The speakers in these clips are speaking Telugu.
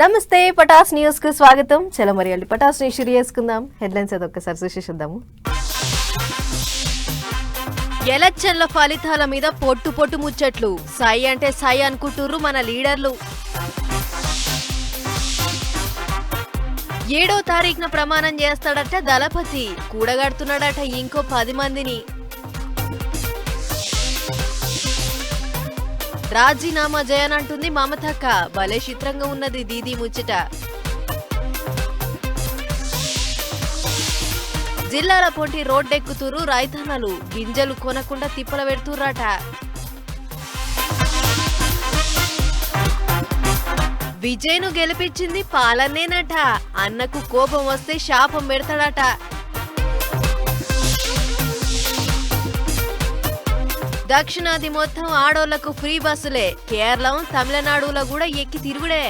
నమస్తే పటాస్ న్యూస్ కు స్వాగతం. చలో మరి పటాస్ న్యూస్ షురు చేసుకుందాం. హెడ్లైన్స్ అదొక్కసారి చూసేద్దాము. ఎలక్షన్ల ఫలితాల మీద పొట్టు ముచ్చట్లు. సై అంటే సై అనుకుంటుర్రు మన లీడర్లు. 7వ తారీఖున ప్రమాణం చేస్తాడట దళపతి. కూడగడుతున్నాడట ఇంకో 10 మందిని. రాజీనామా జయనంటుంది మమతక్క. భలే చిత్రంగా ఉన్నది దీదీ ముచ్చట. జిల్లాల పొంటి రోడ్డెక్కుతురు రైతన్నలు. గింజలు కొనకుండా తిప్పల పెడుతుర్రట. విజయ్ను గెలిపించింది పాలనేనట. అన్నకు కోపం వస్తే శాపం పెడతాడట. దక్షిణాది మొత్తం ఆడోళ్లకు ఫ్రీ బస్సులే. కేరళం తమిళనాడులో కూడా ఎక్కి తిరుగుడే.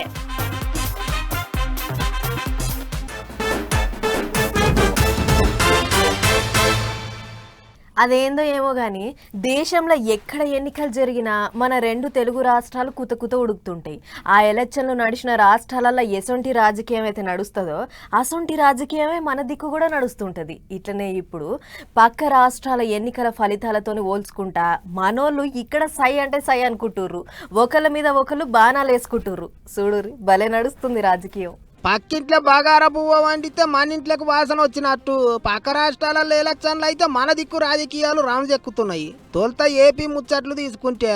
అదేందో ఏమో గాని దేశంలో ఎక్కడ ఎన్నికలు జరిగినా మన 2 తెలుగు రాష్ట్రాలు కుత ఉడుకుతుంటాయి. ఆ ఎలక్షన్లు నడిచిన రాష్ట్రాలలో ఎసొంటి రాజకీయం అయితే నడుస్తుందో అసొంటి రాజకీయమే మన దిక్కు కూడా నడుస్తుంటది. ఇట్లనే ఇప్పుడు పక్క రాష్ట్రాల ఎన్నికల ఫలితాలతోని పోల్చుకుంటా మనోళ్ళు ఇక్కడ సై అంటే సై అనుకుంటుర్రు. ఒకళ్ళ మీద ఒకళ్ళు బాణాలు వేసుకుంటుర్రు. చూడుర్రి భలే నడుస్తుంది రాజకీయం. పక్కింట్లో బగారా పువ్వు వండితే మన ఇంట్లోకి వాసన వచ్చినట్టు పక్క రాష్ట్రాలలో ఎలక్షన్లు అయితే మన దిక్కు రాజకీయాలు రామజెక్కుతున్నాయి. తొలుత ఏపీ ముచ్చట్లు తీసుకుంటే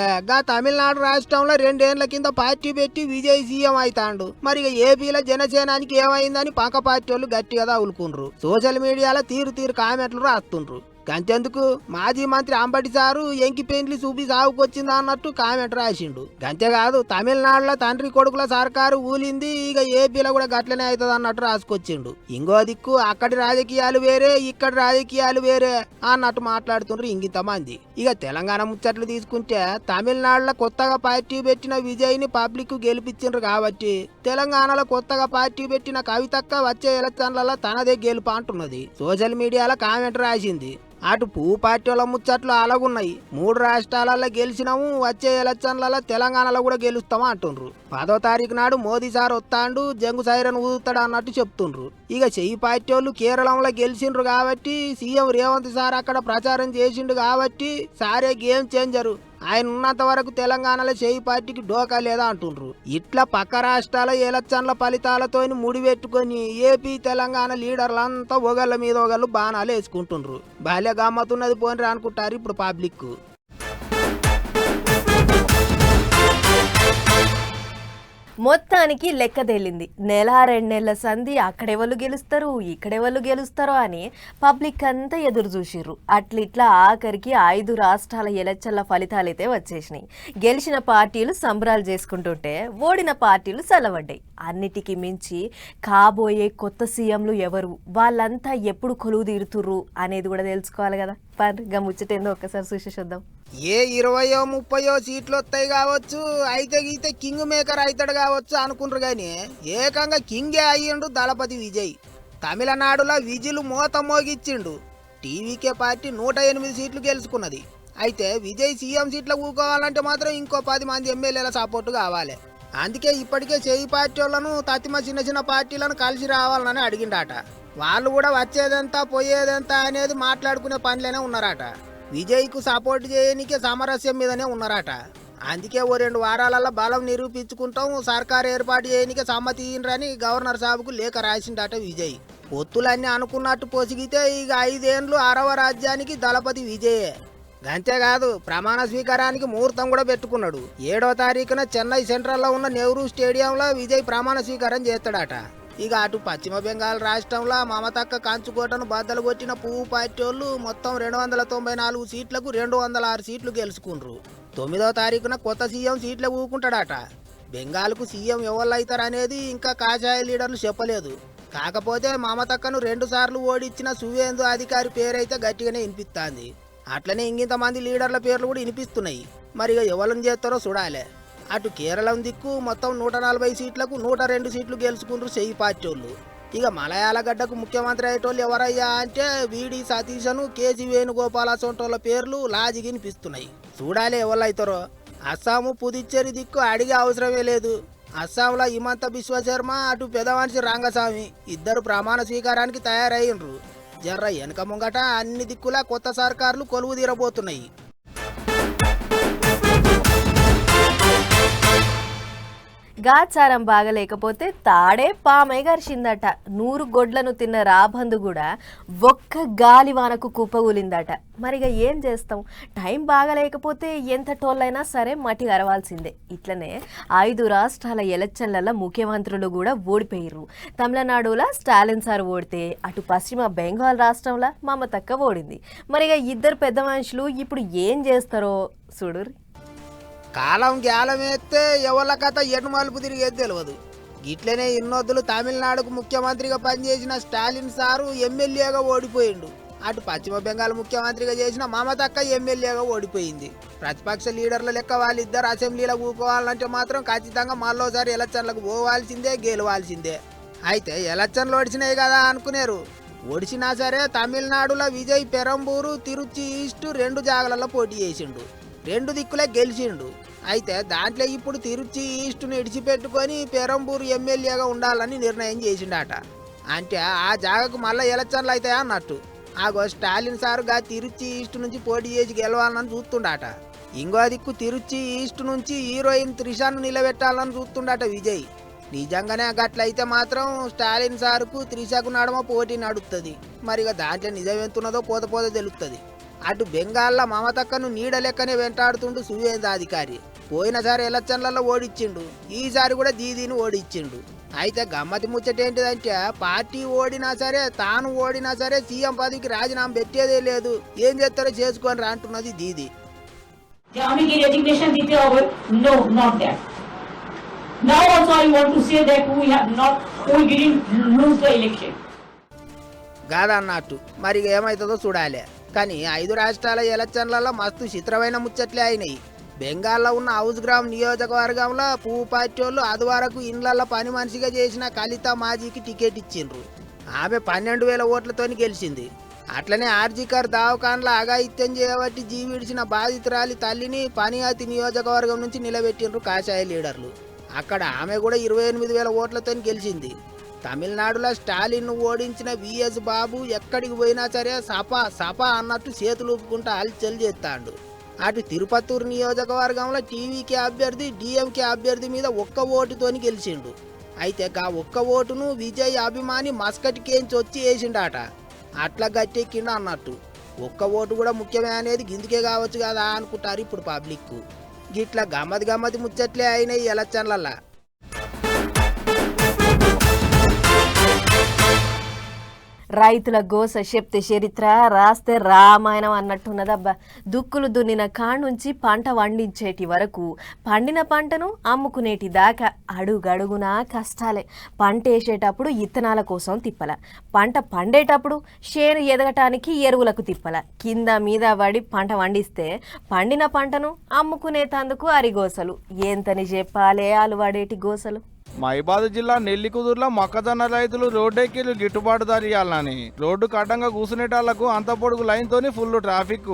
తమిళనాడు రాష్ట్రంలో 2 ఏళ్ల కింద పార్టీ పెట్టి విజయ్ సీఎం అవుతాండు. మరి ఏపీలో జనసేనానికి ఏమైందని పక్క పార్టీ వాళ్ళు గట్టిగా తగులుకుండ్రు. సోషల్ మీడియాలో తీరు కామెంట్లు రాస్తుండ్రు. గంతెందుకు మాజీ మంత్రి అంబటి సారు ఎంకి పెండ్లి చూపి సాగుకొచ్చిందా అన్నట్టు కామెంట్ రాసిండు. గంతేకాదు తమిళనాడులో తండ్రి కొడుకుల సర్కారు ఊలింది, ఇక ఏపీలో కూడా గట్లనే అవుతుంది అన్నట్టు రాసుకొచ్చిండు. ఇంకో దిక్కు అక్కడి రాజకీయాలు వేరే ఇక్కడి రాజకీయాలు వేరే అన్నట్టు మాట్లాడుతుండ్రు ఇంకింత మంది. ఇక తెలంగాణ ముచ్చట్లు తీసుకుంటే తమిళనాడులో కొత్తగా పార్టీ పెట్టిన విజయ్ ని పబ్లిక్ గెలిపించిండ్రు కాబట్టి తెలంగాణలో కొత్తగా పార్టీ పెట్టిన కవితక్క వచ్చే ఎలక్షన్లలో తనదే గెలుపు అంటున్నది. సోషల్ మీడియాలో కామెంట్ రాసింది. అటు పువ్వు పార్టీ వాళ్ళ ముచ్చట్లు అలాగున్నాయి. 3 రాష్ట్రాలలో గెలిచినాము, వచ్చే ఎలక్షన్లలో తెలంగాణలో కూడా గెలుస్తామా అంటుండ్రు. 10వ తారీఖు నాడు మోదీ సార్ వస్తాండు, జంగు సైరన్ ఊదుతాడు అన్నట్టు చెప్తుండ్రు. ఇక చెయ్యి పార్టీ వాళ్ళు కేరళంలో గెలిచిండ్రు కాబట్టి సీఎం రేవంత్ సార్ అక్కడ ప్రచారం చేసిండు కాబట్టి సారే గేమ్ చేంజరు. ఆయన ఉన్నంత వరకు తెలంగాణలో చేయి పార్టీకి డోకా లేదా అంటుండ్రు. ఇట్లా పక్క రాష్ట్రాల ఎలక్షన్ల ఫలితాలతో ముడిపెట్టుకొని ఏపీ తెలంగాణ లీడర్లంతా ఒకళ్ళ మీద ఒకళ్ళు బాణాలు వేసుకుంటుండ్రు. బాల్య గమ్మతున్నది పోని అనుకుంటారు ఇప్పుడు పబ్లిక్. మొత్తానికి లెక్క తేలింది. 1-2 నెలల సంధి అక్కడెవళ్ళు గెలుస్తారు ఇక్కడెవళ్ళు గెలుస్తారో అని పబ్లిక్ అంతా ఎదురు చూసిర్రు. అట్లిట్లా ఆఖరికి 5 రాష్ట్రాల ఎలక్షన్ల ఫలితాలైతే వచ్చేసినాయి. గెలిచిన పార్టీలు సంబరాలు చేసుకుంటుంటే ఓడిన పార్టీలు చల్లబడ్డాయి. అన్నిటికీ మించి కాబోయే కొత్త సీఎంలు ఎవరు, వాళ్ళంతా ఎప్పుడు కొలువు తీరుతుర్రు అనేది కూడా తెలుసుకోవాలి కదా. ముచ్చటేందో ఒక్కసారి చూసేద్దాం. ఏ 20-30 సీట్లు వస్తాయి కావచ్చు, అయితే గీతే కింగ్ మేకర్ అవుతాడు కావచ్చు అనుకుంటారు గాని ఏకంగా కింగే అయ్యిండు దళపతి విజయ్. తమిళనాడులో విజిలు మోత మోగిచ్చిండు. టీవీకే పార్టీ 108 సీట్లు గెలుచుకున్నది. అయితే విజయ్ సీఎం సీట్లు కూకోవాలంటే మాత్రం ఇంకో 10 మంది ఎమ్మెల్యేల సపోర్టు కావాలి. అందుకే ఇప్పటికే చేయి పార్టీ వాళ్ళను తతిమ చిన్న పార్టీలను కలిసి రావాలని అడిగిండట. వాళ్ళు కూడా వచ్చేదంతా పోయేదంతా అనేది మాట్లాడుకునే పనిలోనే ఉన్నారట. విజయ్కు సపోర్ట్ చేయనికే సామరస్యం మీదనే ఉన్నారట. అందుకే ఓ 2 వారాలలో బలం నిరూపించుకుంటాం, సర్కారు ఏర్పాటు చేయనికే సమ్మతి ఇయ్యండ్రని గవర్నర్ సాబుకు లేఖ రాసిండట విజయ్. పొత్తులన్నీ అనుకున్నట్టు పొసిగితే ఇక 5 ఏళ్ళు 6వ రాజ్యానికి దళపతి విజయే. అంతేకాదు ప్రమాణ స్వీకారానికి ముహూర్తం కూడా పెట్టుకున్నాడు. 7వ తారీఖున చెన్నై సెంట్రల్లో ఉన్న నెహ్రూ స్టేడియంలో విజయ్ ప్రమాణ స్వీకారం చేస్తాడట. ఇక అటు పశ్చిమ బెంగాల్ రాష్ట్రంలో మమతక్క కంచుకోటను బద్దలు కొట్టిన పువ్వు పార్టీ వాళ్ళు మొత్తం 294 సీట్లకు 206 సీట్లు గెలుచుకుండ్రు. 9వ తారీఖున కొత్త సీఎం సీట్లు ఊకుంటాడట. బెంగాల్కు సీఎం ఎవరు అనేది ఇంకా కాషాయ లీడర్లు చెప్పలేదు. కాకపోతే మమతక్కను 2 సార్లు ఓడించిన సువేందు అధికారి పేరైతే గట్టిగానే వినిపిస్తుంది. అట్లనే ఇంకింతమంది లీడర్ల పేర్లు కూడా వినిపిస్తున్నాయి. మరి ఎవరిని చేస్తారో చూడాలి. అటు కేరళం దిక్కు మొత్తం 140 సీట్లకు 102 సీట్లు గెలుచుకుంటారు చెయ్యి పార్టీ వాళ్ళు. ఇక మలయాళ గడ్డకు ముఖ్యమంత్రి అయ్యేటోళ్ళు ఎవరయ్యా అంటే వీడి సతీశను, కేసీ వేణుగోపాల సొంటోళ్ళ పేర్లు లాజికి వినిపిస్తున్నాయి. చూడాలి ఎవరు అవుతారో. అస్సాము పుదుచ్చేరి దిక్కు అడిగే అవసరమే లేదు. అస్సాంలో హిమంత బిశ్వ శర్మ అటు పెదమనిషి రంగస్వామి ఇద్దరు ప్రమాణ స్వీకారానికి తయారయ్యిండ్రు. జర్ర వెనక ముంగట అన్ని దిక్కులా కొత్త సర్కార్లు కొలువు తీరబోతున్నాయి. గాచారం బాగలేకపోతే తాడే పామై గరిచిందట. 100 గొడ్లను తిన్న రాబందు కూడా ఒక్క గాలివానకు కుప్పగూలిందట. మరిగా ఏం చేస్తాం, టైం బాగలేకపోతే ఎంత టోళ్ళైనా సరే మట్టి గరవాల్సిందే. ఇట్లనే 5 రాష్ట్రాల ఎలక్షన్లలో ముఖ్యమంత్రులు కూడా ఓడిపోయారు. తమిళనాడులో స్టాలిన్ సార్ ఓడితే అటు పశ్చిమ బెంగాల్ రాష్ట్రంలో మమతక్క ఓడింది. మరిగా ఇద్దరు పెద్ద మనుషులు ఇప్పుడు ఏం చేస్తారో చూడు. కాలం గ్యాలమేస్తే ఎవళ్ళ కథ ఎటు మలుపు తిరిగేది తెలియదు. ఇట్లనే ఇన్నొద్దులు తమిళనాడుకు ముఖ్యమంత్రిగా పనిచేసిన స్టాలిన్ సారు ఎమ్మెల్యేగా ఓడిపోయిండు. అటు పశ్చిమ బెంగాల్ ముఖ్యమంత్రిగా చేసిన మమతక్క ఎమ్మెల్యేగా ఓడిపోయింది. ప్రతిపక్ష లీడర్ల లెక్క వాళ్ళిద్దరు అసెంబ్లీలో కూకోవాలంటే మాత్రం ఖచ్చితంగా మళ్ళోసారి ఎలక్షన్లకు పోవాల్సిందే, గెలవాల్సిందే. అయితే ఎలక్షన్లు ఓడిచినాయి కదా అనుకునేరు. ఓడిచినా సరే తమిళనాడులో విజయ్ పెరంబూరు, తిరుచి ఈస్ట్ 2 జాగాలలో పోటీ చేసిండు. 2 దిక్కులే గెలిచిండు. అయితే దాంట్లో ఇప్పుడు తిరుచి ఈస్ట్ను ఇడిచిపెట్టుకొని పెరంబూరు ఎమ్మెల్యేగా ఉండాలని నిర్ణయం చేసిండట. అంటే ఆ జాగకు మళ్ళీ ఎలక్షన్లు అవుతాయా అన్నట్టు. ఆగో స్టాలిన్ సారుగా తిరుచి ఈస్ట్ నుంచి పోటీ చేసి గెలవాలని చూస్తుండట. ఇంకో దిక్కు తిరుచి ఈస్ట్ నుంచి హీరోయిన్ త్రిషాను నిలబెట్టాలని చూస్తుండట విజయ్. నిజంగానే గట్లయితే మాత్రం స్టాలిన్ సారుకు త్రిషకు నడమ పోటీ నడుస్తుంది. మరిగా దాంట్లో నిజం ఎంతున్నదో పోత తెలుస్తుంది. అటు బెంగాల్లో మమతక్కను నీడ లెక్కనే వెంటాడుతుండు సువేంద్రాధికారి. పోయినసారి ఎలక్షన్లలో ఓడిచ్చిండు, ఈసారి కూడా దీదీని ఓడిచ్చిండు. అయితే గమ్మతి ముచ్చటేంటిదంటే పార్టీ ఓడినా సరే తాను ఓడినా సరే సీఎం పదవికి రాజీనామా పెట్టేదే లేదు. ఏం చేస్తారో చేసుకొని రా అంటున్నది దీది. కాదన్నట్టు మరి ఏమవుతుందో చూడాలి. కానీ 5 రాష్ట్రాల ఎలక్షన్లలో మస్తు చిత్రమైన ముచ్చట్లే అయినాయి. బెంగాల్లో ఉన్న హౌస్ గ్రామ్ నియోజకవర్గంలో పువ్వు పార్టీ వాళ్ళు అదివరకు ఇండ్లల్లో పని మనిషిగా చేసిన కలిత మాజీకి టికెట్ ఇచ్చిండ్రు. ఆమె 12,000 ఓట్లతోని గెలిచింది. అట్లనే ఆర్జీకర్ దావకాన్ల అఘాయిత్యం చేయబట్టి జీవిడిచిన బాధితురాలి తల్లిని పనియాతి నియోజకవర్గం నుంచి నిలబెట్టిండ్రు కాషాయ లీడర్లు. అక్కడ ఆమె కూడా 28,000 ఓట్లతోని గెలిచింది. తమిళనాడులో స్టాలిన్ ఓడించిన విఎస్ బాబు ఎక్కడికి పోయినా సరే సపా అన్నట్టు చేతులు ఊపుకుంటూ హల్చల్ చేస్తాడు. అటు తిరుపత్తూరు నియోజకవర్గంలో టీవీకే అభ్యర్థి డిఎంకే అభ్యర్థి మీద 1 ఓటుతోని గెలిచిండు. అయితే ఆ 1 ఓటును విజయ్ అభిమాని మస్కట్కేంచి వచ్చి వేసిండట. అట్లా గట్టెక్కిండు అన్నట్టు. 1 ఓటు కూడా ముఖ్యమే అనేది గిందుకే కావచ్చు కదా అనుకుంటారు ఇప్పుడు పబ్లిక్. గిట్లా గమ్మతి ముచ్చట్లే అయినాయి ఎలక్షన్లల్లా. రైతుల గోస చెప్తే చరిత్ర, రాస్తే రామాయణం అన్నట్టున్నదబ్బా. దుక్కులు దున్నిన కాడ్నుంచి పంట వండించేటి వరకు, పండిన పంటను అమ్ముకునేటి దాకా అడుగడుగునా కష్టాలే. పంట వేసేటప్పుడు ఇత్తనాల కోసం తిప్పల, పంట పండేటప్పుడు చేను ఎదగటానికి ఎరువులకు తిప్పల, కింద మీద పడి పంట వండిస్తే పండిన పంటను అమ్ముకునేటందుకు అరిగోసలు. ఎంతని చెప్పాలే అలువాడేటి గోసలు. మహిబాద్ జిల్లా నెల్లికుదురులో మొక్కజొన్న రైతులు రోడ్డెక్కి గిట్టుబాటు ధర ఇవ్వాలని రోడ్డు కడ్డంగా కూసునేటాళ్లకు అంత పొడుగు లైన్ తోని ఫుల్ ట్రాఫిక్.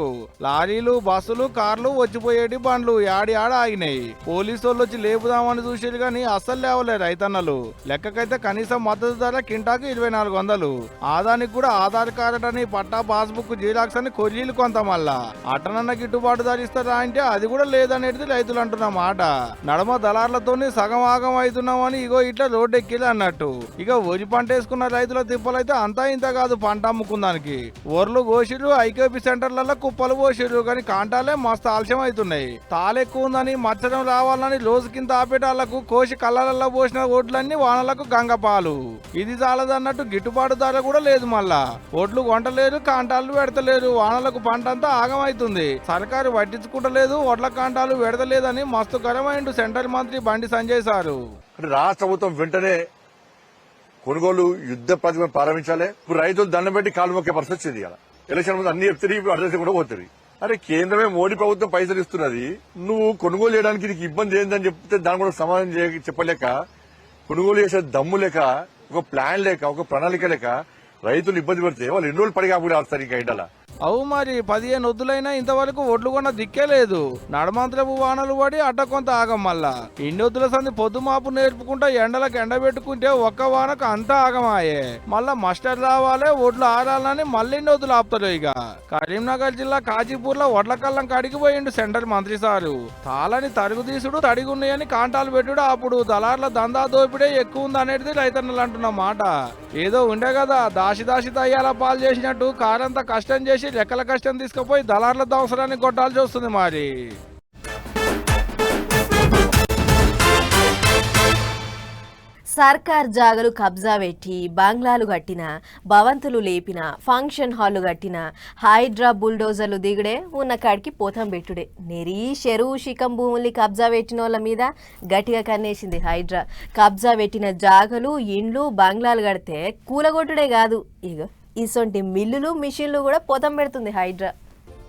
లారీలు, బస్సులు, కార్లు, వచ్చిపోయేటి బండ్లు ఆడి ఆగినాయి. పోలీసు వాళ్ళు వచ్చి లేపుదామని చూసేది కానీ అస్సలు లేవలే రైతన్నలు. లెక్కకైతే కనీసం మద్దతు ధర కింటాకు 2,400. ఆదానికి కూడా ఆధార్ కార్డు అని, పట్టా, పాస్బుక్, జీరాక్స్ అని కొర్రీలు కొంత. మళ్ళా అటనన్న గిట్టుబాటు ధర ఇస్తారా అంటే అది కూడా లేదనేది రైతులు అంటున్న మాట. నడమ దళార్లతోని సగం ఆగం అవుతున్నామని ఇగో ఇట్లా రోడ్డు ఎక్కిలే అన్నట్టు. ఇక వరి పంట వేసుకున్న రైతుల తిప్పలైతే అంతా ఇంత కాదు. పంట అమ్ముకుందానికి ఒర్లు కోసిరు, ఐకేపీ సెంటర్లలో కుప్పలు పోసిరు. కానీ కాంటాలే మస్తు ఆలస్యం అవుతున్నాయి. తాలెక్కువ ఉందని, మచ్చడం రావాలని రోజు కింద ఆపేటాళ్లకు కోసి కళ్ళల్లో పోసిన ఓట్లన్నీ వానలకు గంగపాలు. ఇది చాలదన్నట్టు గిట్టుబాటు ధర కూడా లేదు. మళ్ళా ఓట్లు కొంటలేరు, కాంటాలు పెడతలేరు. వానలకు పంట అంతా ఆగమైతుంది. సర్కారు పట్టించుకుంటలేదు, ఓట్ల కాంటాలు పెడతలేదని మస్తు గరమైండు సెంట్రల్ మంత్రి బండి సంజయ్ సారు. రాష్ట్ర ప్రభుత్వం వెంటనే కొనుగోలు యుద్ధ ప్రాతిపదికన ప్రారంభించాలి. ఇప్పుడు రైతులు దండం పెట్టి కాలు మొక్కే పరిస్థితి వచ్చింది. ఇలా ఎలక్షన్ ముందు అన్ని చెప్తే అడ్రస్ కూడా పోతుంది. అరే కేంద్రమే మోడీ ప్రభుత్వం పైసలు ఇస్తున్నది, నువ్వు కొనుగోలు చేయడానికి నీకు ఇబ్బంది ఏందని చెప్తే దాని కూడా సమాధానం చెప్పలేక, కొనుగోలు చేసే దమ్ము లేక, ఒక ప్లాన్ లేక, ఒక ప్రణాళిక లేక రైతులు ఇబ్బంది పడితే వాళ్ళు 2 రోజులు పడిగా కూడా ఆడుతారు. ఇంకా ఎండల అవు మరి 15 వద్దులైనా ఇంతవరకు ఒడ్లు కొన్న దిక్కే లేదు. నడమంత్రపు వానలు పడి అడ్డ కొంత ఆగం. మళ్ళా ఇన్ని వద్దుల సంది పొద్దు మాపు నేర్పుకుంటా ఎండలకు ఎండబెట్టుకుంటే ఒక్క వానకు అంతా ఆగమాయే. మళ్ళా మస్టర్ రావాలే ఒడ్లు ఆరాలని మళ్ళీ ఇన్ని వద్దులు ఆపుతారు. ఇక కరీంనగర్ జిల్లా కాజీపూర్ లో ఒడ్ల కళ్ళం కడిగి పోయిండు సెంటర్ మంత్రి సారు. తాళని తరుగు తీసుడు తడిగున్నాయని కాంటాలు పెట్టుడు. అప్పుడు దళార్ల దందా దోపిడే ఎక్కువ ఉంది అనేది రైతన్నలు అంటున్న మాట. ఏదో ఉండే కదా దాసి దయ్యాల పాలు చేసినట్టు కారంతా కష్టం చేసి లెక్కల కష్టం తీసుకుపోయి దళార్ల అవసరాన్ని కొట్టాల్సి వస్తుంది మరి. సర్కార్ జాగలు కబ్జా పెట్టి బంగ్లాలు కట్టిన, భవంతులు లేపిన, ఫంక్షన్ హాల్లు కట్టిన, హైడ్రా బుల్డోజర్లు దిగుడే ఉన్న కాడికి పోతం పెట్టుడే. నెరీ చెరువు శిఖం భూముల్ని కబ్జా పెట్టిన వాళ్ళ మీద గట్టిగా కన్నేసింది హైడ్రా. కబ్జా పెట్టిన జాగలు, ఇండ్లు, బంగ్లాలు కడితే కూలగొట్టుడే కాదు, ఇగో ఇసొంటి మిల్లులు, మిషన్లు కూడా పోతం పెడుతుంది హైడ్రా.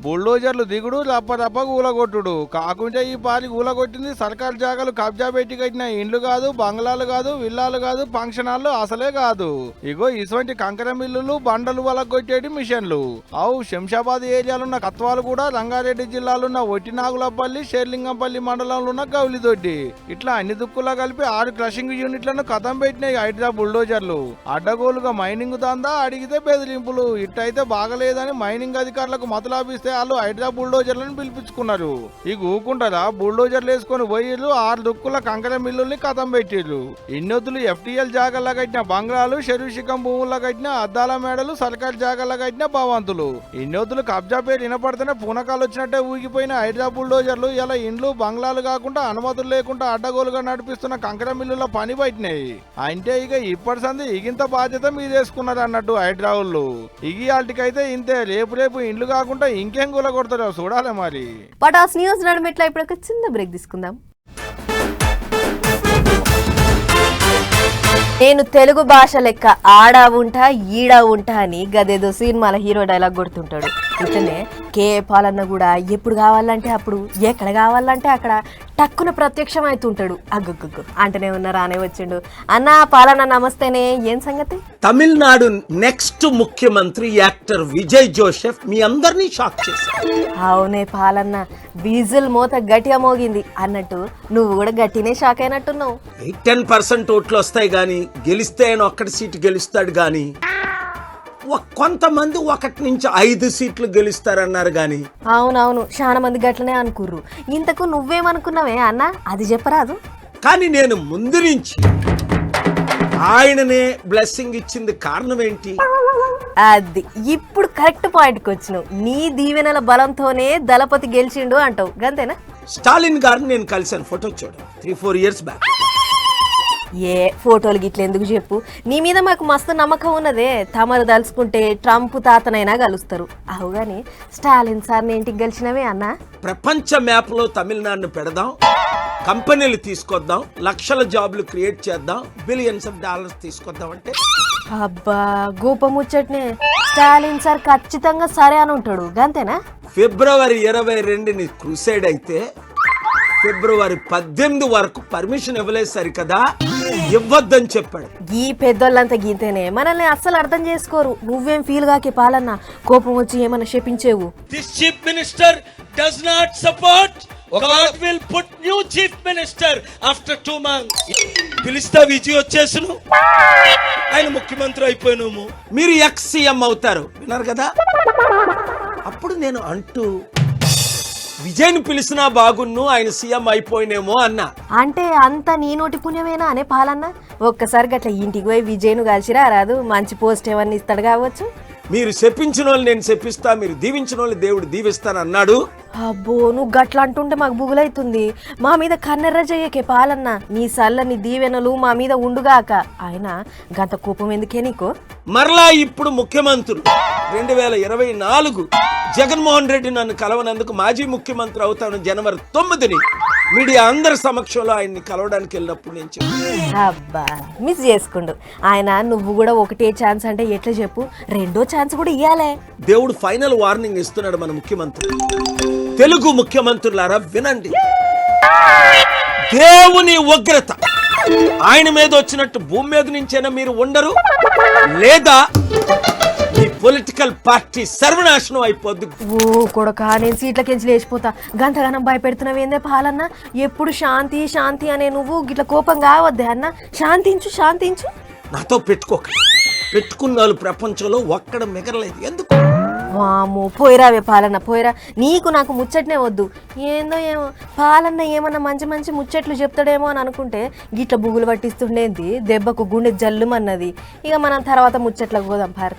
బుల్డోజర్లు దిగుడు రప్ప ఊలగొట్టుడు కాకుంటే ఈ పారి ఊలగొట్టింది సర్కార్ జాగాలు కబ్జా పెట్టి కట్టిన ఇండ్లు కాదు, బంగ్లాలు కాదు, విల్లాలు కాదు, ఫంక్షన్ హాల్లు అసలే కాదు. ఇగో ఇటువంటి కంకర మిల్లులు, బండలు వలగొట్టేటి మిషన్లు. అవు శంషాబాద్ ఏరియాలున్న కత్వాలు కూడా రంగారెడ్డి జిల్లాలున్న ఒట్టినాగులపల్లి, షేర్లింగంపల్లి మండలంలో ఉన్న గౌలిదొడ్డి ఇట్లా అన్ని దుక్కులా కలిపి 6 క్రషింగ్ యూనిట్లను కథం పెట్టినాయి హైడ్రా బుల్డోజర్లు. అడ్డగోలుగా మైనింగ్ దందా, అడిగితే బెదిరింపులు. ఇట్టయితే బాగలేదని మైనింగ్ అధికారులకు మతలాభిస్తే వాళ్ళు హైడ్రా బుల్డోజర్లను పిలిపించుకున్నారు. ఇక ఊకుంటారా బుల్డోజర్లు వేసుకొని పోయిర్రు 6 దుక్కుల కంకర మిల్లుల్ని కథం పెట్టిర్రు. ఇన్నొద్దులు FTL జాగల్లా కట్టిన బంగ్లాలు, చెరువు శిఖం భూముల్లో కట్టిన అద్దాల మేడలు, సర్కార్ జాగల్లా కట్టిన భవంతులు. ఇన్నొద్దులు కబ్జా పేరు వినపడితేనే పూనకాలు వచ్చినట్టే ఊగిపోయిన హైడ్రా బుల్డోజర్లు ఇలా ఇండ్లు, బంగ్లాలు కాకుండా అనుమతులు లేకుండా అడ్డగోలుగా నడిపిస్తున్న కంకర మిల్లుల పని పట్టినాయి. అంటే ఇక ఇప్పటి సంది ఇగింత బాధ్యత మీదేసుకున్నారు అన్నట్టు హైడ్రా వాళ్ళు. ఇగి వాటికైతే ఇంతే. రేపు ఇండ్లు కాకుండా ఇంకేం కూల కొడతారో చూడాలి మరి. పటాస్ న్యూస్ నడమెట్లా ఇప్పుడు ఒక చిన్న బ్రేక్ తీసుకుందాం. నేను తెలుగు భాష లెక్క ఆడా ఉంటా ఈడా ఉంటా అని గదేదో సినిమాల హీరో డైలాగ్ కొడుతుంటాడు. ఇట్లనే కేఏ పాలన్న కూడా ఎప్పుడు కావాలంటే అప్పుడు, ఎక్కడ కావాలంటే అక్కడ టక్కున ప్రత్యక్షం అవుతుంటాడు. అగ్గగ్గు అంటనే ఉన్న రానే వచ్చిండు. అన్న పాలన్న నమస్తేనే, ఏం సంగతి? తమిళనాడు నెక్స్ట్ ముఖ్యమంత్రి యాక్టర్ విజయ్ జోసెఫ్ మీ అందరినీ షాక్ చేశారు. అవునే పాలన్న, విజిల్ మోత గట్టిగా మోగింది అన్నట్టు నువ్వు కూడా గట్టినే షాక్ అయినట్టున్నావు. 10% ఓట్లు వస్తాయి గాని గెలిస్తే ఆయన ఒక్కటి సీటు గెలుస్తాడు గాని కొంతమంది 1 నుంచి 5 సీట్లు గెలుస్తారన్నారు గాని. అవునవును, చాలా మంది గట్లనే అనుకుర్రు. ఇంతకు నువ్వేమనుకున్నావే అన్న, అది చెప్పరాదు. కానీ నేను ముందు నుంచి ఆయననే బ్లెస్సింగ్ ఇచ్చింది కారణం ఏంటి? అది ఇప్పుడు కరెక్ట్ పాయింట్కి వచ్చినావు. నీ దీవెనల బలంతోనే దళపతి గెలిచిండు అంటావు, గంతేనా? స్టాలిన్ గారిని నేను కలిసాను, ఫోటో చూడండి, 3-4 ఇయర్స్ బ్యాక్. ఏ ఫోటోలు గిట్ల ఎందుకు చెప్పు, నీ మీద మాకు మస్తు నమ్మకం ఉన్నదే. తమరు దలుచుకుంటే ట్రంప్ తాతనైనా కలుస్తారు. అవు గాని స్టాలిన్ సార్ని ఇంటికి గెలిచినవే అన్న. ప్రపంచ మ్యాప్ లో తమిళనాడును పెడదాం, కంపెనీలు తీసుకొద్దాం, లక్షల జాబ్లు క్రియేట్ చేద్దాం, బిలియన్స్ ఆఫ్ డాలర్స్ తీసుకొద్దాం అంటే అబ్బా గూప ముచ్చట్నే. స్టాలిన్ సార్ ఖచ్చితంగా సరే అని ఉంటాడు, గంతేనా? ఫిబ్రవరి 22ని క్రూసైడ్ అయితే ఫిబ్రవరి 18 వరకు పర్మిషన్ ఇవ్వలేదు సరికదా, ఇవ్వద్దని చెప్పాడు. ఈ పెద్దోళ్ళంతా గీతేనే, మనల్ని అస్సలు అర్థం చేసుకోరు. నువ్వేం ఫీల్ గాకే పాలన్న, కోపం వచ్చి ఏమన్నా చెప్పించేవు. This chief minister does not support. God will put new chief minister after 2 months. పిలిస్తా Vijay వచ్చేసును, ఆయన ముఖ్యమంత్రి అయిపోయినాము, మీరు ఎక్స్ సీఎం అవుతారు, విన్నారు కదా. అప్పుడు నేను అంటూ విజయ్ని పిలిచినా బాగున్ను, ఆయన సీఎం అయిపోయినేమో అన్నా. అంటే అంత నీ నోటి పుణ్యమేనా అనే పాలన్న? ఒక్కసారి గట్ల ఇంటికి పోయి విజయ్ను కలిసిరా రాదు, మంచి పోస్ట్ ఏమన్నా ఇస్తాడు కావచ్చు. మీరు చెప్పించిన వాళ్ళు నేను చెప్పిస్తా, మీరు దీవించిన వాళ్ళు దేవుడు దీవిస్తాను అన్నాడు. అబ్బో నువ్వు గట్ల అంటుంటే మాకు బుగులైతుంది. మా మీద కన్నెర్ర చెయ్యకే పాలన్న, నీ సల్లని దీవెనలు మా మీద ఉండుగాక. ఆయన గంత కోపం ఎందుకే నీకు? మరలా ఇప్పుడు ముఖ్యమంత్రులు 2024 జగన్మోహన్ రెడ్డి నన్ను కలవనందుకు మాజీ ముఖ్యమంత్రి అవుతాను జనవరి 9ని మీడియా అందరి సమక్షంలో ఆయన్ని కలవడానికి వెళ్ళినప్పుడు నేను చెప్పాను. అబ్బా మిస్ చేసుకుండు ఆయన. నువ్వు కూడా ఒకటే ఛాన్స్ అంటే ఎట్లా చెప్పు, రెండో ఛాన్స్ కూడా ఇయ్యాలే. దేవుడు ఫైనల్ వార్నింగ్ ఇస్తున్నాడు మన ముఖ్యమంత్రి. తెలుగు ముఖ్యమంత్రులారా వినండి, దేవుని ఉగ్రత ఆయన మీద వచ్చినట్టు భూమి మీద నుంచైనా మీరు ఉండరు, లేదా మీ పొలిటికల్ పార్టీ సర్వనాశనం అయిపోద్ది. ఓ కొడకా, నేను సీట్లకెంచి లేచిపోతా. గంతగానం భయపెడుతున్నావేందే పాలన్న? ఎప్పుడు శాంతి శాంతి అనే నువ్వు గిట్ల కోపం కావద్దే అన్న. శాంతించు శాంతించు. నాతో పెట్టుకోక. పెట్టుకున్న వాళ్ళు ప్రపంచంలో ఒక్కడ మిగరలేదు. ఎందుకు? వాము పోయిరావే పాలన్న పోయిరా. నీకు నాకు ముచ్చట్నే వద్దు. ఏందో ఏమో పాలన్న ఏమన్నా మంచి మంచి ముచ్చట్లు చెప్తాడేమో అని అనుకుంటే గిట్ల బుగులు పట్టిస్తుండేంది. దెబ్బకు గుండె జల్లుమన్నది. ఇక మనం తర్వాత ముచ్చట్లకు పోదాం పార్.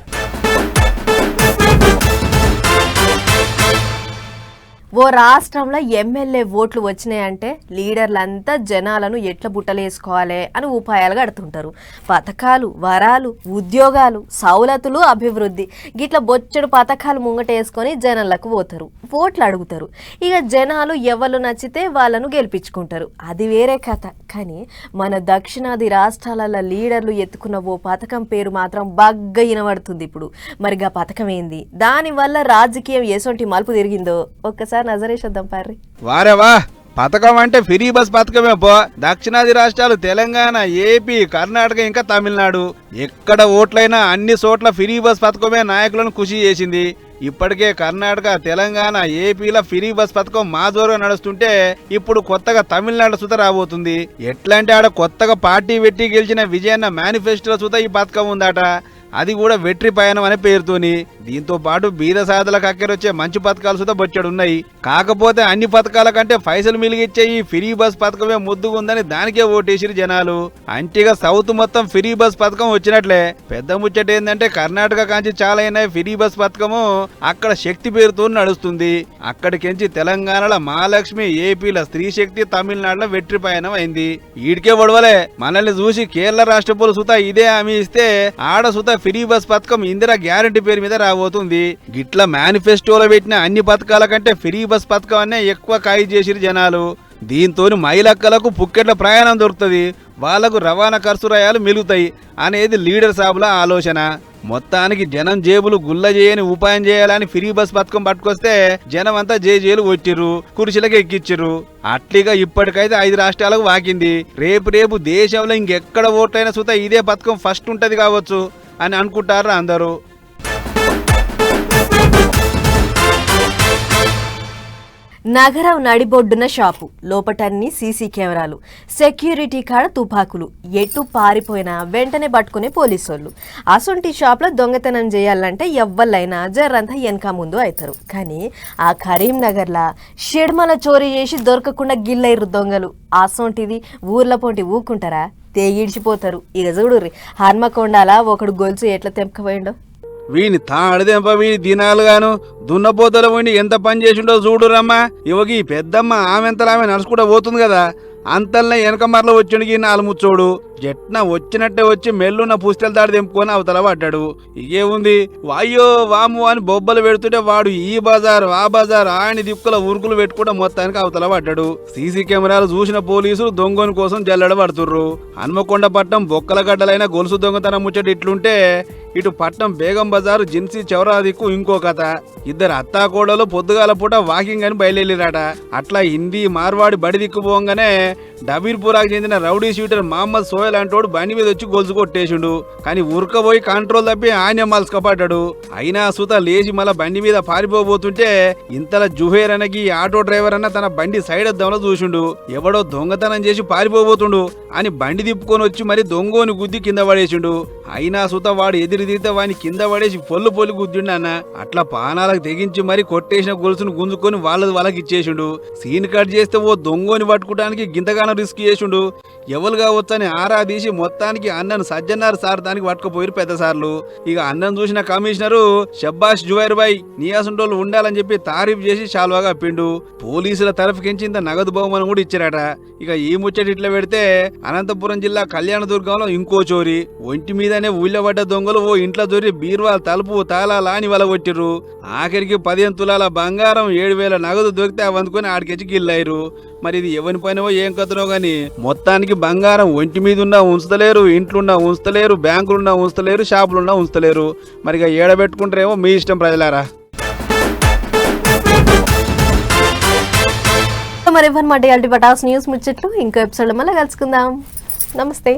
ఓ రాష్ట్రంలో ఎమ్మెల్యే ఓట్లు వచ్చినాయంటే లీడర్లంతా జనాలను ఎట్ల బుట్టలేసుకోవాలి అని ఉపాయాలు కడుతుంటారు. పథకాలు, వరాలు, ఉద్యోగాలు, సౌలతులు, అభివృద్ధి గిట్ల బొచ్చడు పథకాలు ముంగటేసుకొని జనాలకు పోతారు, ఓట్లు అడుగుతారు. ఇక జనాలు ఎవరు నచ్చితే వాళ్ళను గెలిపించుకుంటారు. అది వేరే కథ. కానీ మన దక్షిణాది రాష్ట్రాలలో లీడర్లు ఎత్తుకున్న ఓ పథకం పేరు మాత్రం బాగా వినబడుతుంది ఇప్పుడు. మరిగా పథకం ఏంది, దానివల్ల రాజకీయం ఎసొంటి మలుపు తిరిగిందో ఒక్కసారి నజరేషొద్దాం పార్రి. వారేవా, పథకం అంటే ఫ్రీ బస్ పథకమే పో. దక్షిణాది రాష్ట్రాలు తెలంగాణ, ఏపీ, కర్ణాటక ఇంకా తమిళనాడు ఎక్కడ ఓట్లైనా అన్ని చోట్ల ఫ్రీ బస్ పథకమే నాయకులను ఖుషి చేసింది. ఇప్పటికే కర్ణాటక, తెలంగాణ, ఏపీల ఫ్రీ బస్ పథకం మా జోరుగా నడుస్తుంటే ఇప్పుడు కొత్తగా తమిళనాడు సుత రాబోతుంది. ఎట్లంటే ఆడ కొత్తగా పార్టీ పెట్టి గెలిచిన విజయన్న మేనిఫెస్టోలో సుత ఈ పథకం ఉందట. అది కూడా వెట్రి పయనం అనే పేరుతోని. దీంతో పాటు బీద సాధలకు అక్కరొచ్చే మంచి పథకాలు సుతా బొచ్చాడున్నాయి. కాకపోతే అన్ని పథకాల కంటే పైసలు మిలిగిచ్చే ఈ ఫ్రీ బస్ పథకమే ముద్దుగా ఉందని దానికే ఓటేసిరు జనాలు. అంటేగా సౌత్ మొత్తం ఫ్రీ బస్ పథకం వచ్చినట్లే. పెద్ద ముచ్చట ఏంటంటే కర్ణాటక కాంచి చాలా అయినా ఫ్రీ బస్ పథకము అక్కడ శక్తి పేరుతో నడుస్తుంది. అక్కడికెంచి తెలంగాణలో మహాలక్ష్మి, ఏపీల స్త్రీ శక్తి, తమిళనాడులో వెట్రి పయనం అయింది. ఈడికే ఒడవలే, మనల్ని చూసి కేరళ రాష్ట్రపతి సుతా ఇదే హామీ ఇస్తే ఆడ సుతా ఫ్రీ బస్ పథకం ఇందిరా గ్యారంటీ పేరు మీద రాబోతుంది. గిట్ల మేనిఫెస్టోలో పెట్టిన అన్ని పథకాల కంటే ఫ్రీ బస్ పథకం అనే ఎక్కువ ఖాయి చేసిరు జనాలు. దీంతో మహిళక్కలకు పుక్కెట్ల ప్రయాణం దొరుకుతుంది, వాళ్లకు రవాణా ఖర్చు రయాలు మిలుగుతాయి అనేది లీడర్ సాబుల ఆలోచన. మొత్తానికి జనం జేబులు గుల్ల చేయని ఉపాయం చేయాలని ఫ్రీ బస్ పథకం పట్టుకొస్తే జనం అంతా జేజేలు వచ్చిర్రు, కుర్చీలకు ఎక్కిచ్చిర్రు. అట్లీగా ఇప్పటికైతే 5 రాష్ట్రాలకు వాకింది. రేపు దేశంలో ఇంకెక్కడ ఓట్లైనా సుత ఇదే పథకం ఫస్ట్ ఉంటది కావచ్చు అని అనుకుంటారు అందరూ. నగరం నడిబొడ్డున షాపు, లోపటన్ని సీసీ కెమెరాలు, సెక్యూరిటీ కాడ తుపాకులు, ఎటు పారిపోయినా వెంటనే పట్టుకునే పోలీసోళ్ళు. అసొంటి షాప్లో దొంగతనం చేయాలంటే ఎవ్వళ్ళైనా జర్రంతా వెనక ముందు అవుతారు. కానీ ఆ కరీంనగర్లా షెడ్మల చోరీ చేసి దొరకకుండా గిల్లైర్రు దొంగలు. అసొంటిది ఊర్ల పొంటి ఊకుంటారా? తెగిడిచిపోతారు. ఇక చూడుర్రి, హన్మకొండాల ఒకడు గొలుసు ఎట్లా తెంపకపోయిండో. వీని తాడదెంప వీని దినాలుగాను దున్నపోతల పోయి ఎంత పని చేసిండో చూడురమ్మా. ఇవకి పెద్దమ్మ ఆమెంతలా ఆమె నడుచుకుంటూ పోతుంది కదా, అంతల్నే వెనక మరల వచ్చిండికి నాలుముచ్చోడు జట్న వచ్చినట్టే వచ్చి మెల్లున్న పుస్తెల దాడి తెంపుకొని అవతల పడ్డాడు. ఇకేముంది, వాయ్యో వాము అని బొబ్బలు పెడుతుంటే వాడు ఈ బజార్ ఆ బజార్ ఆయన దిక్కుల ఉరుకులు పెట్టుకుంటే మొత్తానికి అవతల పడ్డాడు. సీసీ కెమెరాలు చూసిన పోలీసులు దొంగని కోసం జల్లడ పడుతుర్రు. హన్మకొండ పట్నం బొక్కల గడ్డలైన గొలుసు దొంగతనం ముచ్చట ఇట్లుంటే ఇటు పట్నం బేగం బజారు జిన్సీ చౌరా దిక్కు ఇంకో కథ. ఇద్దరు అత్తాకోడలు పొద్దుగాల పూట వాకింగ్ అని బయలుదేరాట. అట్లా హిందీ మార్వాడి బడి దిక్కు పోగానే డబీర్పురాకు చెందిన రౌడీ షూటర్ మహమ్మద్ సోయల్ అంటోడు బండి మీద వచ్చి గొలుసు కొట్టేసిండు. కానీ ఉరకపోయి కంట్రోల్ తప్పి ఆయన మలసకపడ్డాడు. అయినా సుత లేచి మళ్ళా బండి మీద పారిపోబోతుంటే ఇంతలా జుహేర్ అనకి ఆటో డ్రైవర్ అన్న తన బండి సైడ్ వద్దామలో చూసిండు. ఎవడో దొంగతనం చేసి పారిపోబోతుండు అని బండి తిప్పుకొని వచ్చి మరి దొంగోని గుద్ది కింద పడేసిండు. అయినా సుత వాడు ఎదురు దిగితే వాడిని కింద పడేసి పొల్లు గుద్దిండు అన్న. అట్లా పానాలకు తెగించి మరి కొట్టేసిన గొలుసును గుంజుకొని వాళ్ళకి ఇచ్చేసిండు. సీన్ కట్ చేస్తే ఓ దొంగోని పట్టుకోవడానికి గింతగానో రిస్క్ చేసిండు. ఎవరు కావచ్చని ఆరా తీసి మొత్తానికి అన్నను సజ్జన్నారు సార్ దానికి పట్టుకుపోయారు పెద్ద సార్లు. ఇక అన్నను చూసిన కమిషనరు షబ్బాష్ జువైర్ బాయ్ నియాసుంటోళ్ళు ఉండాలని చెప్పి తారీఫ్ చేసి శాల్వాగా అప్పిండు. పోలీసుల తరఫుకించి ఇంత నగదు బహుమానం కూడా ఇచ్చారట. ఇక ఈ ముచ్చట ఇట్లా పెడితే అనంతపురం జిల్లా కళ్యాణదుర్గంలో ఇంకో చోరీ. ఒంటి మీదనే ఊళ్ళబడ్డ దొంగలు ఓ ఇంట్లో దొరి బీర్వాల్ తలుపు తాళాలా అని వలగొట్టిర్రు. ఆఖరికి 15 తులాల బంగారం 7,000 నగదు దొరికితే అవందుకొని ఆడికెచ్చి గిల్లయ్యారు. మరి ఇది ఎవరి పైనవో ఏం కథనో గాని మొత్తానికి బంగారం ఒంటి మీద ఉన్నా ఉంచలేరు, ఇంట్లున్నా ఉంచలేరు, బ్యాంకులున్నా ఉంచలేరు, షాపులున్నా ఉంచలేరు. మరిగా ఏడబెట్టుకుంటారేమో మీ ఇష్టం ప్రజలారా. మరి ఇవ్వనమాట న్యూస్ ముచ్చట్లు ఇంకో ఎపిసోడ్ మళ్ళీ కలుసుకుందాం. నమస్తే.